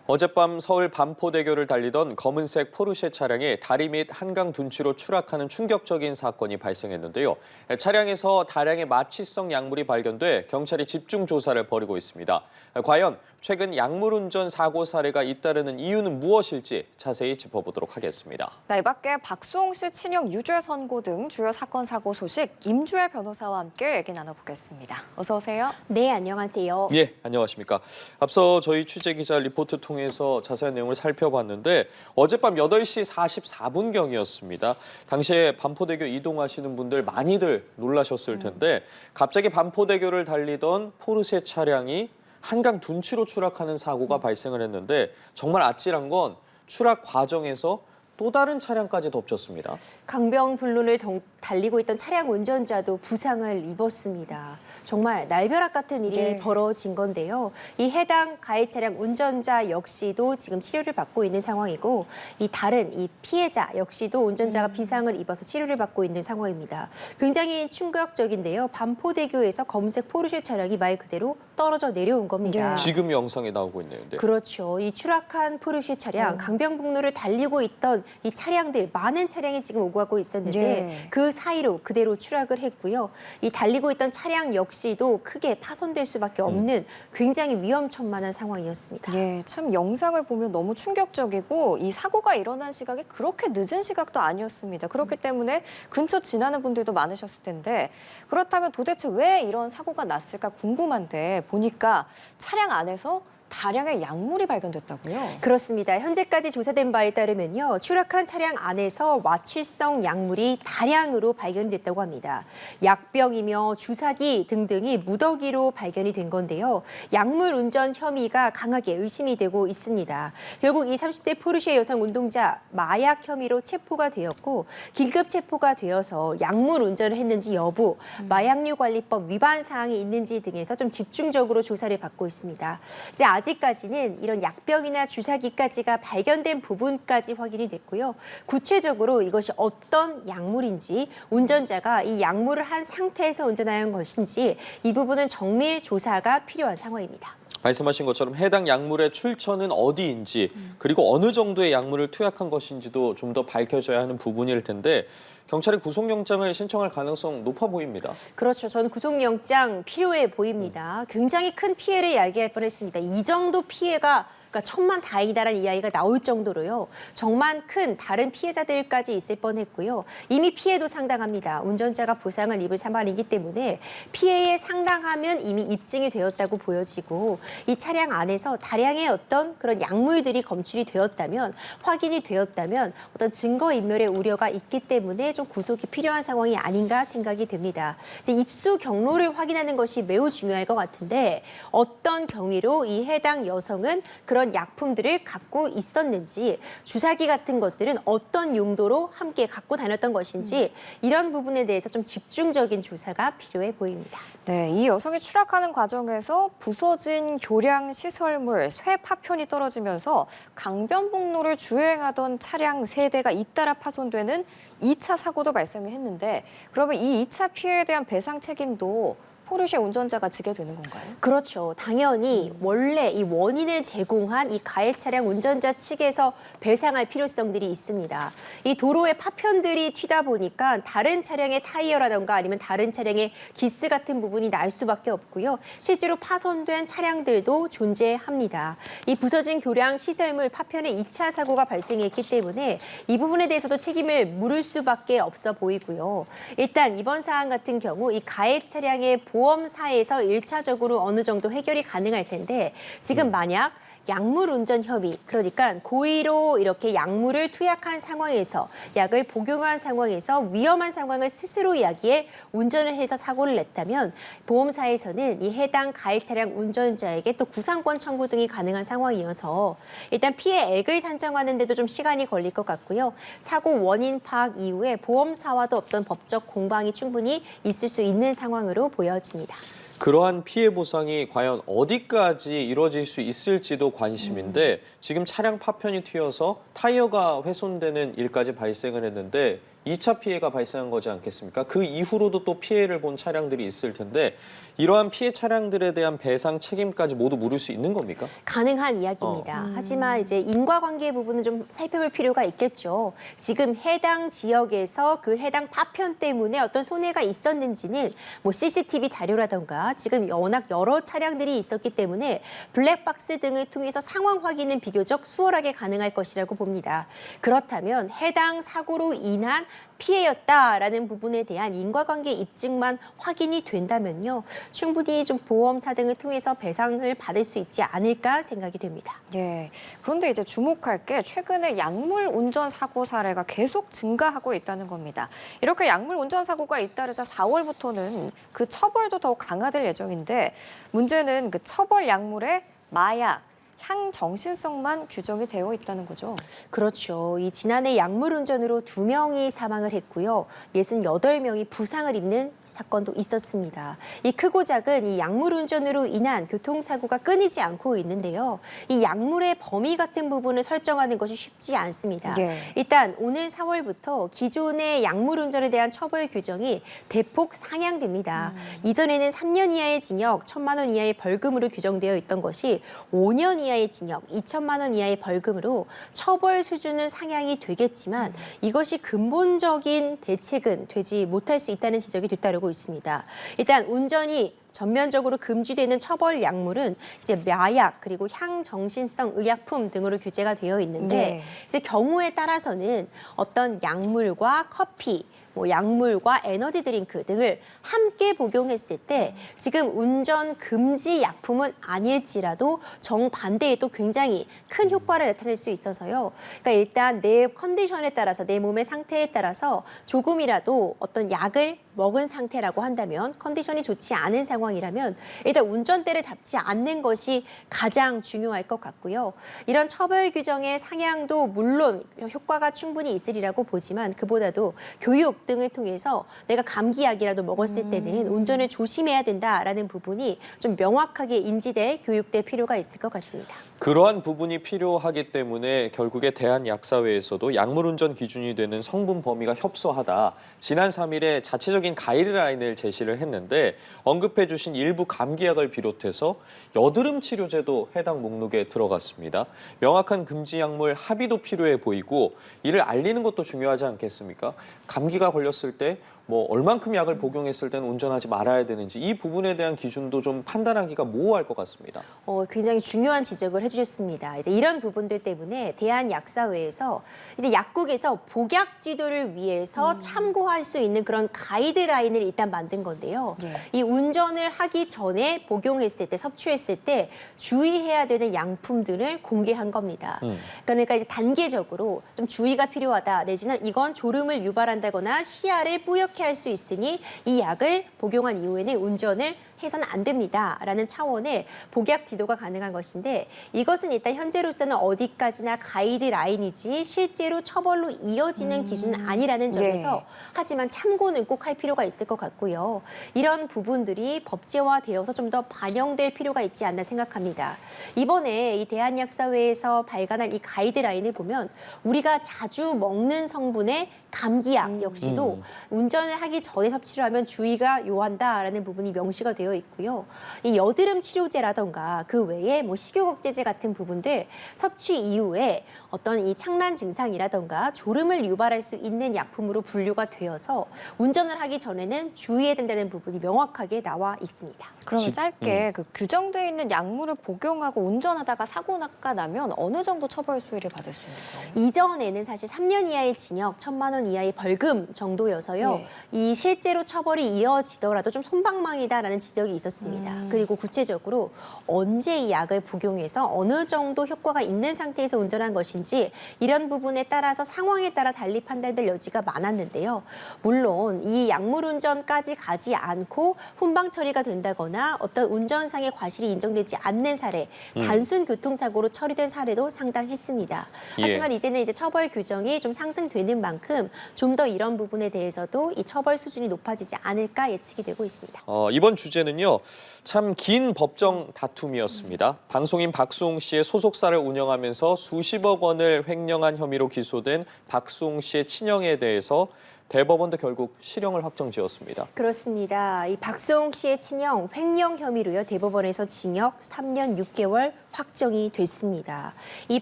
어젯밤 서울 반포대교를 달리던 검은색 포르쉐 차량이 다리 및 한강 둔치로 추락하는 충격적인 사건이 발생했는데요. 차량에서 다량의 마취성 약물이 발견돼 경찰이 집중 조사를 벌이고 있습니다. 과연 최근 약물 운전 사고 사례가 잇따르는 이유는 무엇일지 자세히 짚어보도록 하겠습니다. 네, 이 밖에 박수홍 씨 친형 유죄 선고 등 주요 사건 사고 소식 임주혜 변호사와 함께 얘기 나눠보겠습니다. 어서 오세요. 네, 안녕하세요. 예, 안녕하십니까. 앞서 저희 취재기자 리포트 통해서 자세한 내용을 살펴봤는데 어젯밤 8시 44분경이었습니다. 당시에 반포대교 이동하시는 분들 많이들 놀라셨을 텐데 갑자기 반포대교를 달리던 포르쉐 차량이 한강 둔치로 추락하는 사고가 발생을 했는데 정말 아찔한 건 추락 과정에서 또 다른 차량까지 덮쳤습니다. 강변북로를 달리고 있던 차량 운전자도 부상을 입었습니다. 정말 날벼락 같은 일이 네. 벌어진 건데요. 이 해당 가해 차량 운전자 역시도 지금 치료를 받고 있는 상황이고 이 다른 이 피해자 역시도 운전자가 비상을 입어서 치료를 받고 있는 상황입니다. 굉장히 충격적인데요. 반포대교에서 검은색 포르쉐 차량이 말 그대로 떨어져 내려온 겁니다. 네. 지금 영상에 나오고 있네요. 네. 그렇죠. 이 추락한 포르쉐 차량, 강변북로를 달리고 있던 이 차량들, 많은 차량이 지금 오고 가고 있었는데 네. 그 사이로 그대로 추락을 했고요. 이 달리고 있던 차량 역시도 크게 파손될 수밖에 없는 굉장히 위험천만한 상황이었습니다. 예, 참 영상을 보면 너무 충격적이고 이 사고가 일어난 시각이 그렇게 늦은 시각도 아니었습니다. 그렇기 때문에 근처 지나는 분들도 많으셨을 텐데 그렇다면 도대체 왜 이런 사고가 났을까 궁금한데 보니까 차량 안에서 다량의 약물이 발견됐다고요? 그렇습니다. 현재까지 조사된 바에 따르면요. 추락한 차량 안에서 마취성 약물이 다량으로 발견됐다고 합니다. 약병이며 주사기 등등이 무더기로 발견이 된 건데요. 약물 운전 혐의가 강하게 의심이 되고 있습니다. 결국 이 30대 포르쉐 여성 운동자 마약 혐의로 체포가 되었고 긴급 체포가 되어서 약물 운전을 했는지 여부, 마약류 관리법 위반 사항이 있는지 등에서 좀 집중적으로 조사를 받고 있습니다. 이제 아직까지는 이런 약병이나 주사기까지가 발견된 부분까지 확인이 됐고요. 구체적으로 이것이 어떤 약물인지, 운전자가 이 약물을 한 상태에서 운전하는 것인지 이 부분은 정밀 조사가 필요한 상황입니다. 말씀하신 것처럼 해당 약물의 출처는 어디인지 그리고 어느 정도의 약물을 투약한 것인지도 좀 더 밝혀져야 하는 부분일 텐데 경찰이 구속영장을 신청할 가능성 높아 보입니다. 그렇죠. 저는 구속영장 필요해 보입니다. 굉장히 큰 피해를 야기할 뻔했습니다. 이 정도 피해가 그러니까 천만다행이다라는 이야기가 나올 정도로요. 정말 큰 다른 피해자들까지 있을 뻔했고요. 이미 피해도 상당합니다. 운전자가 부상을 입을 사안이기 때문에 피해의 상당함은 이미 입증이 되었다고 보여지고 이 차량 안에서 다량의 어떤 그런 약물들이 검출이 되었다면 확인이 되었다면 어떤 증거인멸의 우려가 있기 때문에 좀 구속이 필요한 상황이 아닌가 생각이 됩니다. 이제 입수 경로를 확인하는 것이 매우 중요할 것 같은데 어떤 경위로 이 해당 여성은 그런 약품들을 갖고 있었는지 주사기 같은 것들은 어떤 용도로 함께 갖고 다녔던 것인지 이런 부분에 대해서 좀 집중적인 조사가 필요해 보입니다. 네, 이 여성이 추락하는 과정에서 부서진 교량 시설물, 쇠 파편이 떨어지면서 강변북로를 주행하던 차량 3대가 잇따라 파손되는 2차 사고도 발생을 했는데 그러면 이 2차 피해에 대한 배상 책임도 포르쉐 운전자가 지게 되는 건가요? 그렇죠. 당연히 원래 이 원인을 제공한 이 가해 차량 운전자 측에서 배상할 필요성들이 있습니다. 이 도로에 파편들이 튀다 보니까 다른 차량의 타이어라던가 아니면 다른 차량의 기스 같은 부분이 날 수밖에 없고요. 실제로 파손된 차량들도 존재합니다. 이 부서진 교량 시설물 파편의 2차 사고가 발생했기 때문에 이 부분에 대해서도 책임을 물을 수밖에 없어 보이고요. 일단 이번 사안 같은 경우 이 가해 차량의 보험사에서 1차적으로 어느 정도 해결이 가능할 텐데 지금 만약 약물 운전 혐의, 그러니까 고의로 이렇게 약물을 투약한 상황에서 약을 복용한 상황에서 위험한 상황을 스스로 야기해 운전을 해서 사고를 냈다면 보험사에서는 이 해당 가해 차량 운전자에게 또 구상권 청구 등이 가능한 상황이어서 일단 피해액을 산정하는 데도 좀 시간이 걸릴 것 같고요. 사고 원인 파악 이후에 보험사와도 어떤 법적 공방이 충분히 있을 수 있는 상황으로 보여집니다. 그러한 피해 보상이 과연 어디까지 이루어질 수 있을지도 관심인데 지금 차량 파편이 튀어서 타이어가 훼손되는 일까지 발생을 했는데 2차 피해가 발생한 거지 않겠습니까? 그 이후로도 또 피해를 본 차량들이 있을 텐데 이러한 피해 차량들에 대한 배상 책임까지 모두 물을 수 있는 겁니까? 가능한 이야기입니다. 하지만 이제 인과관계 부분은 좀 살펴볼 필요가 있겠죠. 지금 해당 지역에서 그 해당 파편 때문에 어떤 손해가 있었는지는 뭐 CCTV 자료라던가 지금 워낙 여러 차량들이 있었기 때문에 블랙박스 등을 통해서 상황 확인은 비교적 수월하게 가능할 것이라고 봅니다. 그렇다면 해당 사고로 인한 피해였다라는 부분에 대한 인과관계 입증만 확인이 된다면요. 충분히 좀 보험사 등을 통해서 배상을 받을 수 있지 않을까 생각이 됩니다. 예. 그런데 이제 주목할 게 최근에 약물 운전 사고 사례가 계속 증가하고 있다는 겁니다. 이렇게 약물 운전 사고가 잇따르자 4월부터는 그 처벌도 더욱 강화될 예정인데 문제는 그 처벌 약물의 마약, 향정신성만 규정이 되어 있다는 거죠. 그렇죠. 이 지난해 약물 운전으로 2명이 사망을 했고요. 68명이 부상을 입는 사건도 있었습니다. 이 크고 작은 이 약물 운전으로 인한 교통사고가 끊이지 않고 있는데요. 이 약물의 범위 같은 부분을 설정하는 것이 쉽지 않습니다. 예. 일단 오늘 4월부터 기존의 약물 운전에 대한 처벌 규정이 대폭 상향됩니다. 이전에는 3년 이하의 징역, 1,000만 원 이하의 벌금으로 규정되어 있던 것이 5년 이하의 징역, 2천만 원 이하의 벌금으로 처벌 수준은 상향이 되겠지만 이것이 근본적인 대책은 되지 못할 수 있다는 지적이 뒤따르고 있습니다. 일단 운전이 전면적으로 금지되는 처벌 약물은 이제 마약 그리고 향정신성 의약품 등으로 규제가 되어 있는데 네. 이제 경우에 따라서는 어떤 약물과 커피 뭐 약물과 에너지 드링크 등을 함께 복용했을 때 지금 운전 금지 약품은 아닐지라도 정반대에 또 굉장히 큰 효과를 나타낼 수 있어서요. 그러니까 일단 내 컨디션에 따라서 내 몸의 상태에 따라서 조금이라도 어떤 약을 먹은 상태라고 한다면 컨디션이 좋지 않은 상황이라면 일단 운전대를 잡지 않는 것이 가장 중요할 것 같고요. 이런 처벌 규정의 상향도 물론 효과가 충분히 있으리라고 보지만 그보다도 교육 등을 통해서 내가 감기약이라도 먹었을 때는 운전을 조심해야 된다라는 부분이 좀 명확하게 인지될 교육될 필요가 있을 것 같습니다. 그러한 부분이 필요하기 때문에 결국에 대한약사회에서도 약물운전 기준이 되는 성분 범위가 협소하다. 지난 3일에 자체적인 가이드라인을 제시를 했는데 언급해 주신 일부 감기약을 비롯해서 여드름 치료제도 해당 목록에 들어갔습니다. 명확한 금지 약물 합의도 필요해 보이고 이를 알리는 것도 중요하지 않겠습니까? 감기가 걸렸을 때 뭐 얼만큼 약을 복용했을 때는 운전하지 말아야 되는지 이 부분에 대한 기준도 좀 판단하기가 모호할 것 같습니다. 굉장히 중요한 지적을 해주셨습니다. 이제 이런 부분들 때문에 대한약사회에서 이제 약국에서 복약 지도를 위해서 참고할 수 있는 그런 가이드라인을 일단 만든 건데요. 네. 이 운전을 하기 전에 복용했을 때, 섭취했을 때 주의해야 되는 양품들을 공개한 겁니다. 그러니까 이제 단계적으로 좀 주의가 필요하다 내지는 이건 졸음을 유발한다거나 시야를 뿌옇게 할 수 있으니 이 약을 복용한 이후에는 운전을 해서는 안 됩니다라는 차원의 복약 지도가 가능한 것인데 이것은 일단 현재로서는 어디까지나 가이드라인이지 실제로 처벌로 이어지는 기준은 아니라는 점에서 예. 하지만 참고는 꼭 할 필요가 있을 것 같고요. 이런 부분들이 법제화되어서 좀 더 반영될 필요가 있지 않나 생각합니다. 이번에 이 대한약사회에서 발간한 이 가이드라인을 보면 우리가 자주 먹는 성분의 감기약 역시도 운전을 하기 전에 섭취를 하면 주의가 요한다라는 부분이 명시가 되어 있고요. 이 여드름 치료제라던가 그 외에 뭐 식욕억제제 같은 부분들 섭취 이후에 어떤 이 착란 증상이라던가 졸음을 유발할 수 있는 약품으로 분류가 되어서 운전을 하기 전에는 주의해야 된다는 부분이 명확하게 나와 있습니다. 그러면 짧게 그 규정되어 있는 약물을 복용하고 운전하다가 사고가 나면 어느 정도 처벌 수위를 받을 수 있는 거예요? 이전에는 사실 3년 이하의 징역, 1,000만 원 이하의 벌금 정도여서요. 네. 이 실제로 처벌이 이어지더라도 좀 솜방망이다라는 지적이 있었습니다. 그리고 구체적으로 언제 이 약을 복용해서 어느 정도 효과가 있는 상태에서 운전한 것인지 이런 부분에 따라서 상황에 따라 달리 판단될 여지가 많았는데요. 물론 이 약물 운전까지 가지 않고 훈방 처리가 된다거나 어떤 운전상의 과실이 인정되지 않는 사례, 단순 교통사고로 처리된 사례도 상당했습니다. 예. 하지만 이제는 이제 처벌 규정이 좀 상승되는 만큼 좀 더 이런 부분에 대해서도 이 처벌 수준이 높아지지 않을까 예측이 되고 있습니다. 이번 주제는요. 참 긴 법정 다툼이었습니다. 방송인 박수홍 씨의 소속사를 운영하면서 수십억 원을 횡령한 혐의로 기소된 박수홍 씨의 친형에 대해서 대법원도 결국 실형을 확정지었습니다. 그렇습니다. 이 박수홍 씨의 친형 횡령 혐의로요. 대법원에서 징역 3년 6개월 확정이 됐습니다. 이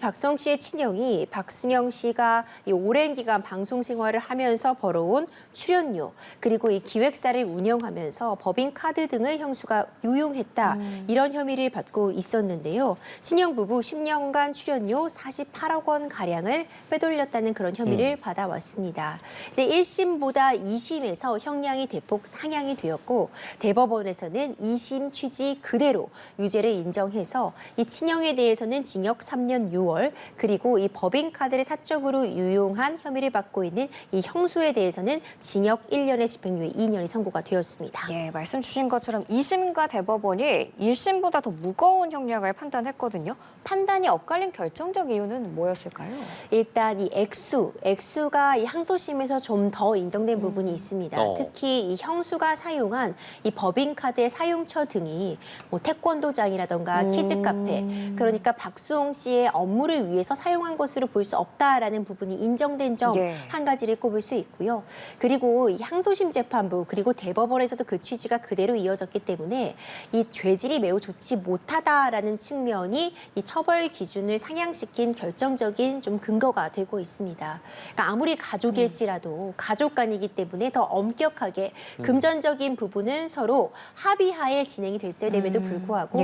박수홍 씨의 친형이 박순영 씨가 이 오랜 기간 방송 생활을 하면서 벌어온 출연료 그리고 이 기획사를 운영하면서 법인카드 등을 형수가 유용했다. 이런 혐의를 받고 있었는데요. 친형 부부 10년간 출연료 48억 원 가량을 빼돌렸다는 그런 혐의를 받아왔습니다. 이제 1심보다 2심에서 형량이 대폭 상향이 되었고 대법원에서는 2심 취지 그대로 유죄를 인정해서 이 친형에 대해서는 징역 3년 6월 그리고 이 법인카드를 사적으로 유용한 혐의를 받고 있는 이 형수에 대해서는 징역 1년에 집행유예 2년이 선고가 되었습니다. 예, 말씀 주신 것처럼 2심과 대법원이 1심보다 더 무거운 형량을 판단했거든요. 판단이 엇갈린 결정적 이유는 뭐였을까요? 일단 이 액수가 이 항소심에서 좀 더 인정된 부분이 있습니다. 특히 이 형수가 사용한 이 법인카드의 사용처 등이 뭐 태권도장이라던가 키즈카페, 그러니까 박수홍 씨의 업무를 위해서 사용한 것으로 볼 수 없다라는 부분이 인정된 점 한 가지를 꼽을 수 있고요. 그리고 이 항소심 재판부 그리고 대법원에서도 그 취지가 그대로 이어졌기 때문에 이 죄질이 매우 좋지 못하다라는 측면이 이 처벌 기준을 상향시킨 결정적인 좀 근거가 되고 있습니다. 그러니까 아무리 가족일지라도 가족 간이기 때문에 더 엄격하게 금전적인 부분은 서로 합의하에 진행이 됐어야 됨에도 불구하고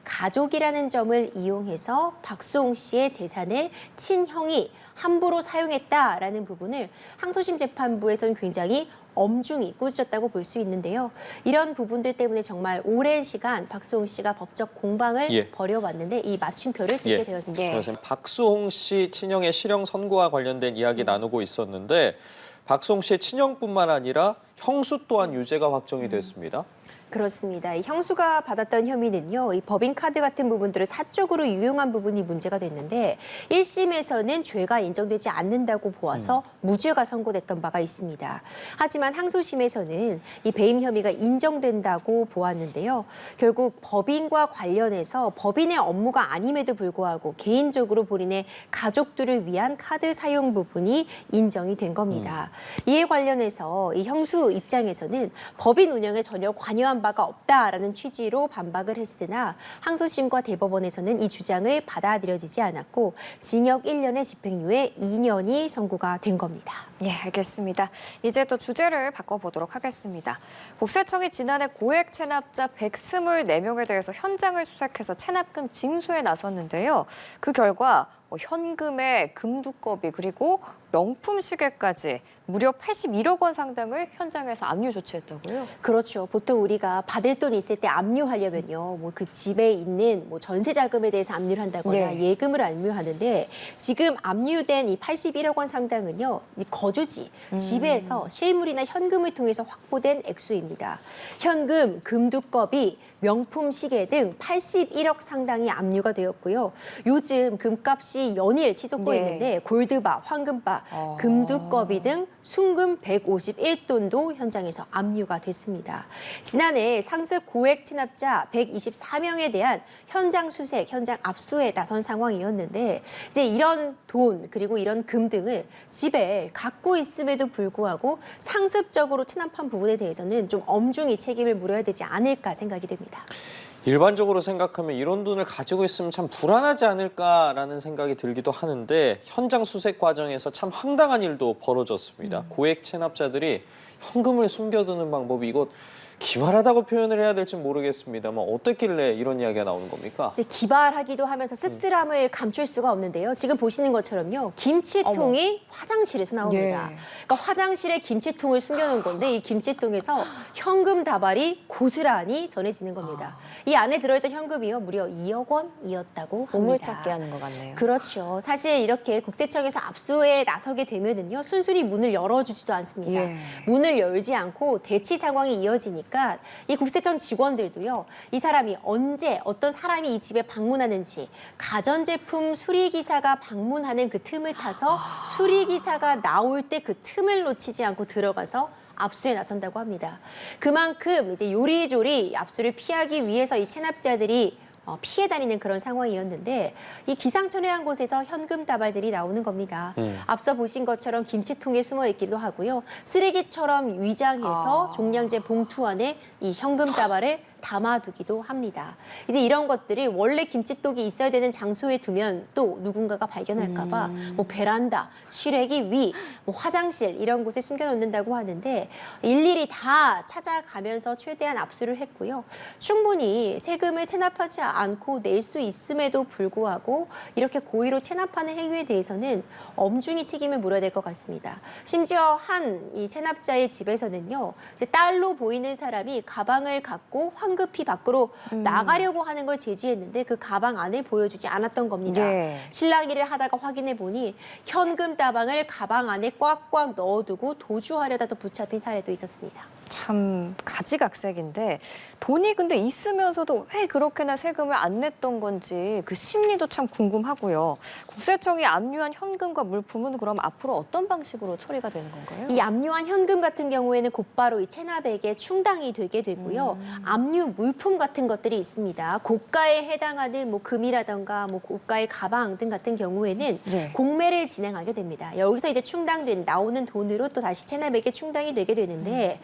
가족이라는 점을 이용해서 박수홍 씨의 재산을 친형이 함부로 사용했다라는 부분을 항소심 재판부에서는 굉장히 엄중히 꾸짖었다고 볼 수 있는데요. 이런 부분들 때문에 정말 오랜 시간 박수홍 씨가 법적 공방을 벌여왔는데 이 마침표를 찍게 되었습니다. 그래서 박수홍 씨 친형의 실형 선고와 관련된 이야기 나누고 있었는데 박수홍 씨의 친형뿐만 아니라 형수 또한 유죄가 확정이 됐습니다. 그렇습니다. 이 형수가 받았던 혐의는요. 이 법인카드 같은 부분들을 사적으로 유용한 부분이 문제가 됐는데 1심에서는 죄가 인정되지 않는다고 보아서 무죄가 선고됐던 바가 있습니다. 하지만 항소심에서는 이 배임 혐의가 인정된다고 보았는데요. 결국 법인과 관련해서 법인의 업무가 아님에도 불구하고 개인적으로 본인의 가족들을 위한 카드 사용 부분이 인정이 된 겁니다. 이에 관련해서 이 형수 입장에서는 법인 운영에 전혀 관여한 바가 없다라는 취지로 반박을 했으나 항소심과 대법원에서는 이 주장을 받아들여지지 않았고 징역 1년에 집행유예 2년이 선고가 된 겁니다. 예, 알겠습니다. 이제 또 주제를 바꿔보도록 하겠습니다. 국세청이 지난해 고액 체납자 124명에 대해서 현장을 수색해서 체납금 징수에 나섰는데요. 그 결과 현금에 금두꺼비 그리고 명품 시계까지 무려 81억 원 상당을 현장에서 압류 조치했다고요? 그렇죠. 보통 우리가 받을 돈이 있을 때 압류하려면요, 뭐 그 집에 있는 뭐 전세 자금에 대해서 압류를 한다거나 예금을 압류하는데 지금 압류된 이 81억 원 상당은요, 이 거주지, 집에서 실물이나 현금을 통해서 확보된 액수입니다. 현금, 금두꺼비, 명품 시계 등 81억 상당이 압류가 되었고요. 요즘 금값이 연일 치솟고 있는데 골드바, 황금바, 금두꺼비 등 순금 151돈도 현장에서 압류가 됐습니다. 지난해 상습 고액 체납자 124명에 대한 현장 수색, 현장 압수에 나선 상황이었는데 이제 이런 돈 그리고 이런 금 등을 집에 갖고 있음에도 불구하고 상습적으로 체납한 부분에 대해서는 좀 엄중히 책임을 물어야 되지 않을까 생각이 됩니다. 일반적으로 생각하면 이런 돈을 가지고 있으면 참 불안하지 않을까라는 생각이 들기도 하는데 현장 수색 과정에서 참 황당한 일도 벌어졌습니다. 고액 체납자들이 현금을 숨겨두는 방법이 이거 기발하다고 표현을 해야 될지 모르겠습니다만 어떻길래 이런 이야기가 나오는 겁니까? 이제 기발하기도 하면서 씁쓸함을 감출 수가 없는데요. 지금 보시는 것처럼요. 김치통이 화장실에서 나옵니다. 그러니까 화장실에 김치통을 숨겨놓은 건데 이 김치통에서 현금 다발이 고스란히 전해지는 겁니다. 이 안에 들어있던 현금이요. 무려 2억 원이었다고 합니다. 보물찾기 하는 것 같네요. 그렇죠. 사실 이렇게 국세청에서 압수에 나서게 되면은요. 순순히 문을 열어주지도 않습니다. 문을 열지 않고 대치 상황이 이어지니까 이 국세청 직원들도요. 이 사람이 언제 어떤 사람이 이 집에 방문하는지 가전제품 수리기사가 방문하는 그 틈을 타서 수리기사가 나올 때 그 틈을 놓치지 않고 들어가서 압수에 나선다고 합니다. 그만큼 이제 요리조리 압수를 피하기 위해서 이 체납자들이 피해 다니는 그런 상황이었는데 이 기상천외한 곳에서 현금 다발들이 나오는 겁니다. 앞서 보신 것처럼 김치통에 숨어 있기도 하고요. 쓰레기처럼 위장해서 종량제 봉투 안에 이 현금 다발을 담아두기도 합니다. 이제 이런 것들이 원래 김치독이 있어야 되는 장소에 두면 또 누군가가 발견할까 봐 뭐 베란다, 실외기 위, 뭐 화장실 이런 곳에 숨겨놓는다고 하는데 일일이 다 찾아가면서 최대한 압수를 했고요. 충분히 세금을 체납하지 않고 낼 수 있음에도 불구하고 이렇게 고의로 체납하는 행위에 대해서는 엄중히 책임을 물어야 될 것 같습니다. 심지어 한 이 체납자의 집에서는요, 이제 딸로 보이는 사람이 가방을 갖고 황급히 밖으로 나가려고 하는 걸 제지했는데 그 가방 안을 보여주지 않았던 겁니다. 예. 신랑 일을 하다가 확인해 보니 현금 다방을 가방 안에 꽉꽉 넣어두고 도주하려다도 붙잡힌 사례도 있었습니다. 참 가지각색인데 돈이 근데 있으면서도 왜 그렇게나 세금을 안 냈던 건지 그 심리도 참 궁금하고요. 국세청이 압류한 현금과 물품은 그럼 앞으로 어떤 방식으로 처리가 되는 건가요? 이 압류한 현금 같은 경우에는 곧바로 이 체납액에 충당이 되게 되고요. 압류 물품 같은 것들이 있습니다. 고가에 해당하는 뭐 금이라던가 뭐 고가의 가방 등 같은 경우에는 네. 공매를 진행하게 됩니다. 여기서 이제 충당된 나오는 돈으로 또 다시 체납액에 충당이 되게 되는데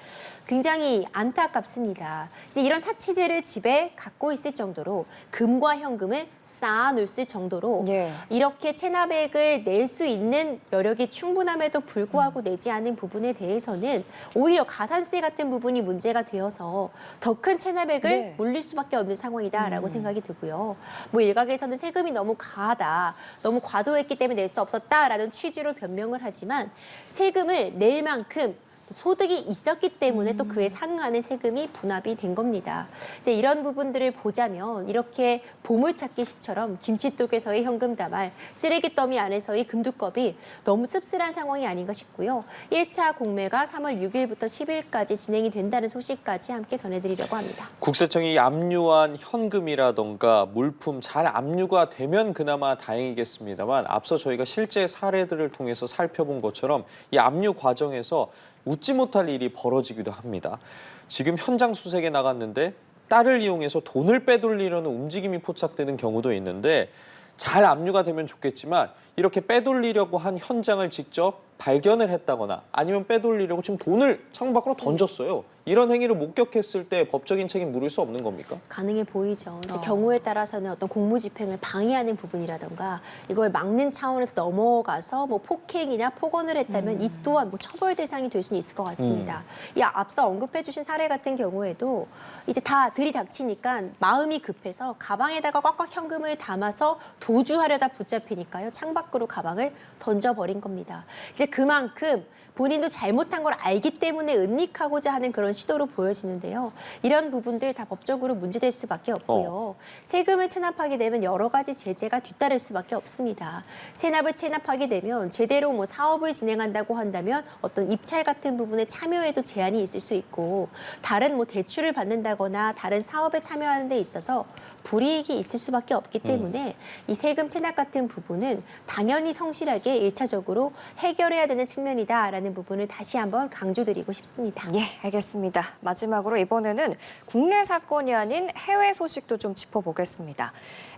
굉장히 안타깝습니다. 이제 이런 사치제를 집에 갖고 있을 정도로 금과 현금을 쌓아놓을 정도로 예. 이렇게 체납액을 낼 수 있는 여력이 충분함에도 불구하고 내지 않은 부분에 대해서는 오히려 가산세 같은 부분이 문제가 되어서 더 큰 체납액을 네. 물릴 수밖에 없는 상황이다라고 생각이 들고요. 뭐 일각에서는 세금이 너무 과하다, 너무 과도했기 때문에 낼 수 없었다라는 취지로 변명을 하지만 세금을 낼 만큼 소득이 있었기 때문에 또 그에 상응하는 세금이 분합이 된 겁니다. 이제 이런 부분들을 보자면 이렇게 보물찾기식처럼 김치독에서의 현금 다발, 쓰레기 더미 안에서의 금두껍이 너무 씁쓸한 상황이 아닌가 싶고요. 1차 공매가 3월 6일부터 10일까지 진행이 된다는 소식까지 함께 전해드리려고 합니다. 국세청이 압류한 현금이라던가 물품 잘 압류가 되면 그나마 다행이겠습니다만 앞서 저희가 실제 사례들을 통해서 살펴본 것처럼 이 압류 과정에서 웃지 못할 일이 벌어지기도 합니다. 지금 현장 수색에 나갔는데 딸을 이용해서 돈을 빼돌리려는 움직임이 포착되는 경우도 있는데 잘 압류가 되면 좋겠지만 이렇게 빼돌리려고 한 현장을 직접 발견을 했다거나 아니면 빼돌리려고 지금 돈을 창밖으로 던졌어요. 이런 행위를 목격했을 때 법적인 책임 물을 수 없는 겁니까? 가능해 보이죠. 이제 경우에 따라서는 어떤 공무집행을 방해하는 부분이라던가 이걸 막는 차원에서 넘어가서 뭐 폭행이나 폭언을 했다면 이 또한 뭐 처벌 대상이 될 수는 있을 것 같습니다. 이 앞서 언급해 주신 사례 같은 경우에도 이제 다 들이닥치니까 마음이 급해서 가방에다가 꽉꽉 현금을 담아서 도주하려다 붙잡히니까요. 창밖으로 가방을 던져버린 겁니다. 이제 그만큼 본인도 잘못한 걸 알기 때문에 은닉하고자 하는 그런 시도로 보여지는데요. 이런 부분들 다 법적으로 문제될 수밖에 없고요. 세금을 체납하게 되면 여러 가지 제재가 뒤따를 수밖에 없습니다. 세납을 체납하게 되면 제대로 뭐 사업을 진행한다고 한다면 어떤 입찰 같은 부분에 참여에도 제한이 있을 수 있고 다른 뭐 대출을 받는다거나 다른 사업에 참여하는 데 있어서 불이익이 있을 수밖에 없기 때문에 이 세금 체납 같은 부분은 당연히 성실하게 1차적으로 해결해야 되는 측면이다라는 부분을 다시 한번 강조드리고 싶습니다. 예, 알겠습니다. 마지막으로 이번에는 국내 사건이 아닌 해외 소식도 좀 짚어보겠습니다.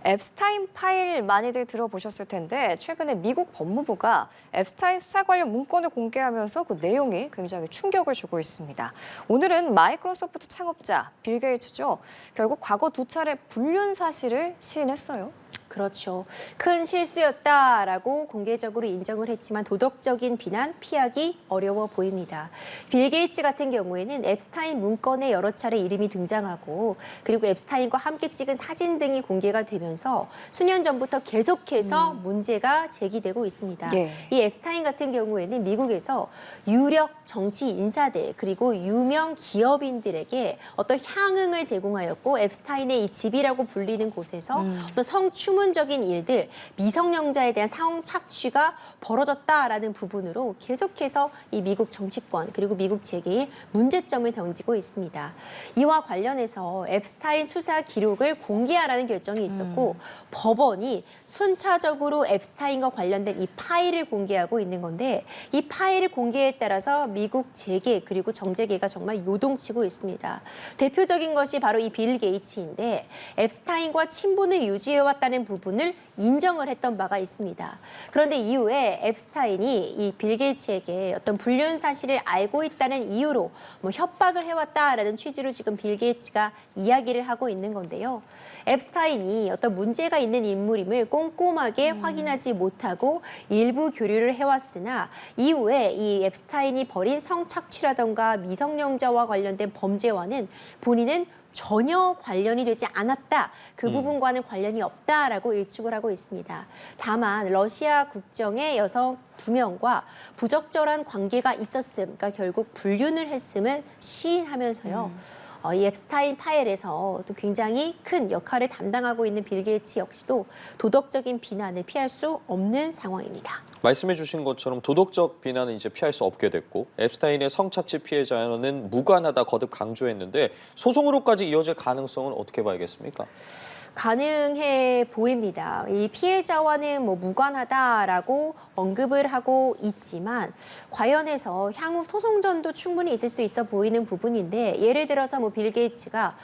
앱스타인 파일 많이들 들어보셨을 텐데 최근에 미국 법무부가 앱스타인 수사 관련 문건을 공개하면서 그 내용이 굉장히 충격을 주고 있습니다. 오늘은 마이크로소프트 창업자 빌 게이츠죠. 결국 과거 2차례 불륜 사실을 시인했어요. 그렇죠. 큰 실수였다라고 공개적으로 인정을 했지만 도덕적인 비난 피하기 어려워 보입니다. 빌 게이츠 같은 경우에는 앱스타인 문건에 여러 차례 이름이 등장하고 그리고 앱스타인과 함께 찍은 사진 등이 공개가 되면서 수년 전부터 계속해서 문제가 제기되고 있습니다. 예. 이 앱스타인 같은 경우에는 미국에서 유력 정치 인사들 그리고 유명 기업인들에게 어떤 향응을 제공하였고 앱스타인의 이 집이라고 불리는 곳에서 어떤 성추문 신문적인 일들, 미성년자에 대한 성 착취가 벌어졌다라는 부분으로 계속해서 이 미국 정치권 그리고 미국 재계에 문제점을 던지고 있습니다. 이와 관련해서 앱스타인 수사 기록을 공개하라는 결정이 있었고 법원이 순차적으로 앱스타인과 관련된 이 파일을 공개하고 있는 건데 이 파일을 공개에 따라서 미국 재계 그리고 정재계가 정말 요동치고 있습니다. 대표적인 것이 바로 이 빌 게이츠인데 앱스타인과 친분을 유지해왔다는 부분을 인정을 했던 바가 있습니다. 그런데 이후에 앱스타인이 이 빌 게이츠에게 어떤 불륜 사실을 알고 있다는 이유로 뭐 협박을 해왔다라는 취지로 지금 빌 게이츠가 이야기를 하고 있는 건데요. 앱스타인이 어떤 문제가 있는 인물임을 꼼꼼하게 확인하지 못하고 일부 교류를 해왔으나 이후에 이 앱스타인이 벌인 성착취라던가 미성년자와 관련된 범죄와는 본인은 전혀 관련이 되지 않았다. 그 부분과는 관련이 없다라고 일축을 하고 있습니다. 다만 러시아 국적의 여성 2명과 부적절한 관계가 있었음, 그러니까 결국 불륜을 했음을 시인하면서요. 이 앱스타인 파일에서 또 굉장히 큰 역할을 담당하고 있는 빌 게이츠 역시도 도덕적인 비난을 피할 수 없는 상황입니다. 말씀해 주신 것처럼 도덕적 비난은 이제 피할 수 없게 됐고 앱스타인의 성착취 피해자는 무관하다 거듭 강조했는데 소송으로까지 이어질 가능성은 어떻게 봐야겠습니까? 가능해 보입니다. 이 피해자와는 뭐 무관하다라고 언급을 하고 있지만 과연해서 향후 소송전도 충분히 있을 수 있어 보이는 부분인데 예를 들어서 뭐 빌 게이츠가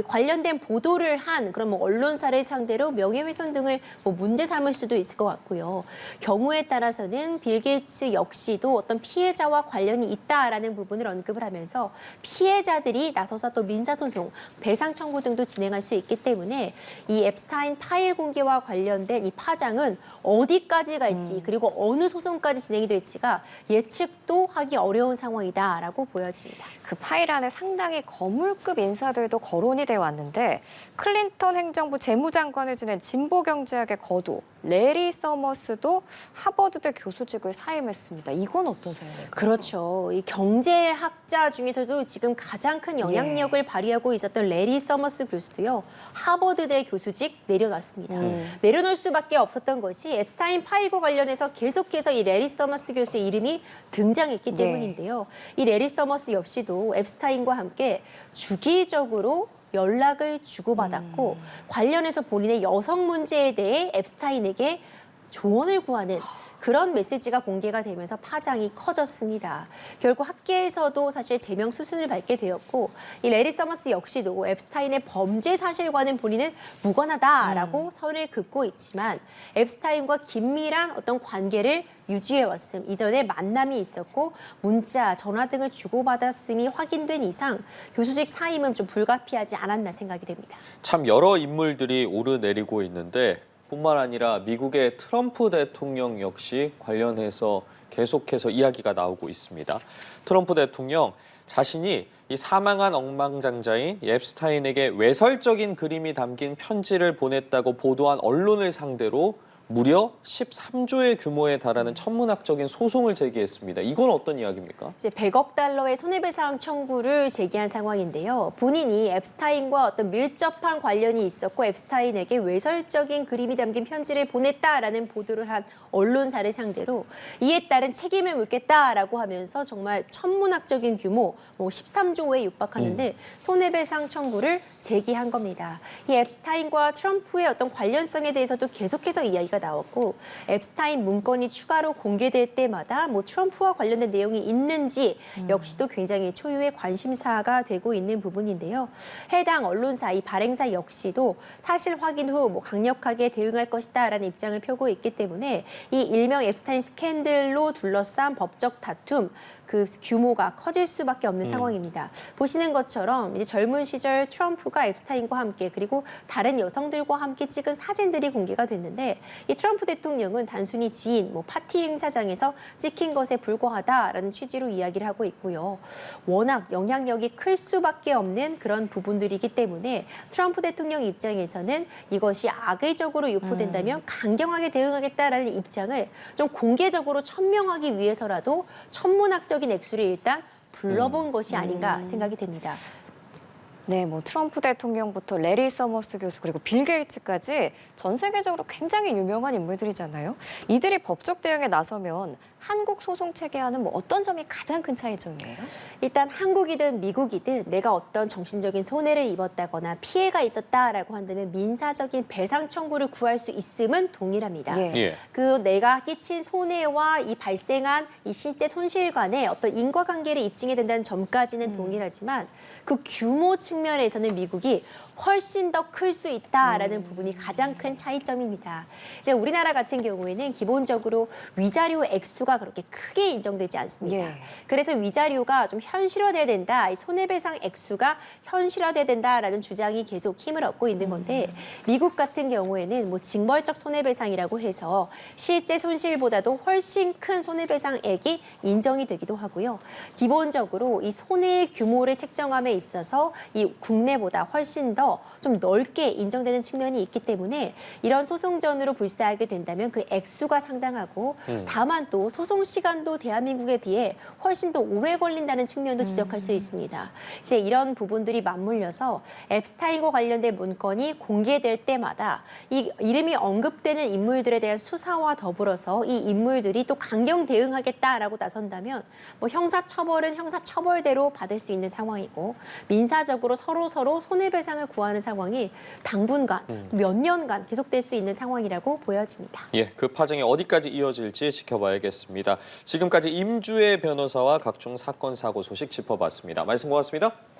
관련된 보도를 한 그런 뭐 언론사를 상대로 명예훼손 등을 뭐 문제 삼을 수도 있을 것 같고요. 경우에 따라서는 빌 게이츠 역시도 어떤 피해자와 관련이 있다라는 부분을 언급을 하면서 피해자들이 나서서 또 민사소송, 배상 청구 등도 진행할 수 있기 때문에 이 앱스타인 파일 공개와 관련된 이 파장은 어디까지 갈지 그리고 어느 소송까지 진행이 될지가 예측도 하기 어려운 상황이다라고 보여집니다. 그 파일 안에 상당히 거물급 인사들도 거론이 돼 왔는데 클린턴 행정부 재무장관을 지낸 진보경제학의 거두 레리 서머스도 하버드대 교수직을 사임했습니다. 이건 어떤 생각일까요? 그렇죠. 이 경제학자 중에서도 지금 가장 큰 영향력을 발휘하고 있었던 레리 서머스 교수도요. 하버드대 교수직 내려놨습니다. 내려놓을 수밖에 없었던 것이 앱스타인 파일과 관련해서 계속해서 이 레리 서머스 교수의 이름이 등장했기 때문인데요. 이 레리 서머스 역시도 앱스타인과 함께 주기적으로 연락을 주고받았고 관련해서 본인의 여성 문제에 대해 앱스타인에게 조언을 구하는 그런 메시지가 공개가 되면서 파장이 커졌습니다. 결국 학계에서도 사실 제명 수순을 밟게 되었고 이 레리 서머스 역시도 앱스타인의 범죄 사실과는 본인은 무관하다라고 선을 긋고 있지만 앱스타인과 긴밀한 어떤 관계를 유지해왔음, 이전에 만남이 있었고 문자, 전화 등을 주고받았음이 확인된 이상 교수직 사임은 좀 불가피하지 않았나 생각이 됩니다. 참 여러 인물들이 오르내리고 있는데 뿐만 아니라 미국의 트럼프 대통령 역시 관련해서 계속해서 이야기가 나오고 있습니다. 트럼프 대통령 자신이 이 사망한 억만장자인 앱스타인에게 외설적인 그림이 담긴 편지를 보냈다고 보도한 언론을 상대로 무려 13조의 규모에 달하는 천문학적인 소송을 제기했습니다. 이건 어떤 이야기입니까? 이제 100억 달러의 손해배상 청구를 제기한 상황인데요. 본인이 앱스타인과 어떤 밀접한 관련이 있었고 앱스타인에게 외설적인 그림이 담긴 편지를 보냈다라는 보도를 한 언론사를 상대로 이에 따른 책임을 묻겠다라고 하면서 정말 천문학적인 규모 13조에 육박하는데 손해배상 청구를 제기한 겁니다. 이 앱스타인과 트럼프의 어떤 관련성에 대해서도 계속해서 이야기가 나왔고 앱스타인 문건이 추가로 공개될 때마다 뭐 트럼프와 관련된 내용이 있는지 역시도 굉장히 초유의 관심사가 되고 있는 부분인데요. 해당 언론사 이 발행사 역시도 사실 확인 후 뭐 강력하게 대응할 것이다라는 입장을 펴고 있기 때문에 이 일명 앱스타인 스캔들로 둘러싼 법적 다툼 그 규모가 커질 수밖에 없는 상황입니다. 보시는 것처럼 이제 젊은 시절 트럼프가 앱스타인과 함께 그리고 다른 여성들과 함께 찍은 사진들이 공개가 됐는데 이 트럼프 대통령은 단순히 지인, 뭐 파티 행사장에서 찍힌 것에 불과하다라는 취지로 이야기를 하고 있고요. 워낙 영향력이 클 수밖에 없는 그런 부분들이기 때문에 트럼프 대통령 입장에서는 이것이 악의적으로 유포된다면 강경하게 대응하겠다라는 입장을 좀 공개적으로 천명하기 위해서라도 천문학적 액수를 일단 불러본 것이 아닌가 생각이 됩니다. 네, 뭐 트럼프 대통령부터 레리 서머스 교수 그리고 빌 게이츠까지 전 세계적으로 굉장히 유명한 인물들이잖아요. 이들이 법적 대응에 나서면 한국 소송 체계와는 뭐 어떤 점이 가장 큰 차이점이에요? 일단 한국이든 미국이든 내가 어떤 정신적인 손해를 입었다거나 피해가 있었다라고 한다면 민사적인 배상 청구를 구할 수 있음은 동일합니다. 예. 예. 그 내가 끼친 손해와 이 발생한 이 실제 손실 간의 어떤 인과관계를 입증해야 된다는 점까지는 동일하지만 그 규모 측면에서는 미국이 훨씬 더 클 수 있다라는 부분이 가장 큰 차이점입니다. 이제 우리나라 같은 경우에는 기본적으로 위자료 액수가 그렇게 크게 인정되지 않습니다. 예. 그래서 위자료가 좀 현실화돼야 된다, 이 손해배상 액수가 현실화돼야 된다라는 주장이 계속 힘을 얻고 있는 건데 미국 같은 경우에는 뭐 징벌적 손해배상이라고 해서 실제 손실보다도 훨씬 큰 손해배상액이 인정이 되기도 하고요. 기본적으로 이 손해의 규모를 책정함에 있어서 이 국내보다 훨씬 더 좀 넓게 인정되는 측면이 있기 때문에 이런 소송전으로 불사하게 된다면 그 액수가 상당하고 다만 또 소송 시간도 대한민국에 비해 훨씬 더 오래 걸린다는 측면도 지적할 수 있습니다. 이제 이런 부분들이 맞물려서 앱스타인과 관련된 문건이 공개될 때마다 이 이름이 언급되는 인물들에 대한 수사와 더불어서 이 인물들이 또 강경 대응하겠다라고 나선다면 뭐 형사 처벌은 형사 처벌대로 받을 수 있는 상황이고 민사적으로 서로 손해배상을 구하는 상황이 당분간 몇 년간 계속될 수 있는 상황이라고 보여집니다. 예, 그 파장이 어디까지 이어질지 지켜봐야겠습니다. 지금까지 임주혜 변호사와 각종 사건 사고 소식 짚어봤습니다. 말씀 고맙습니다.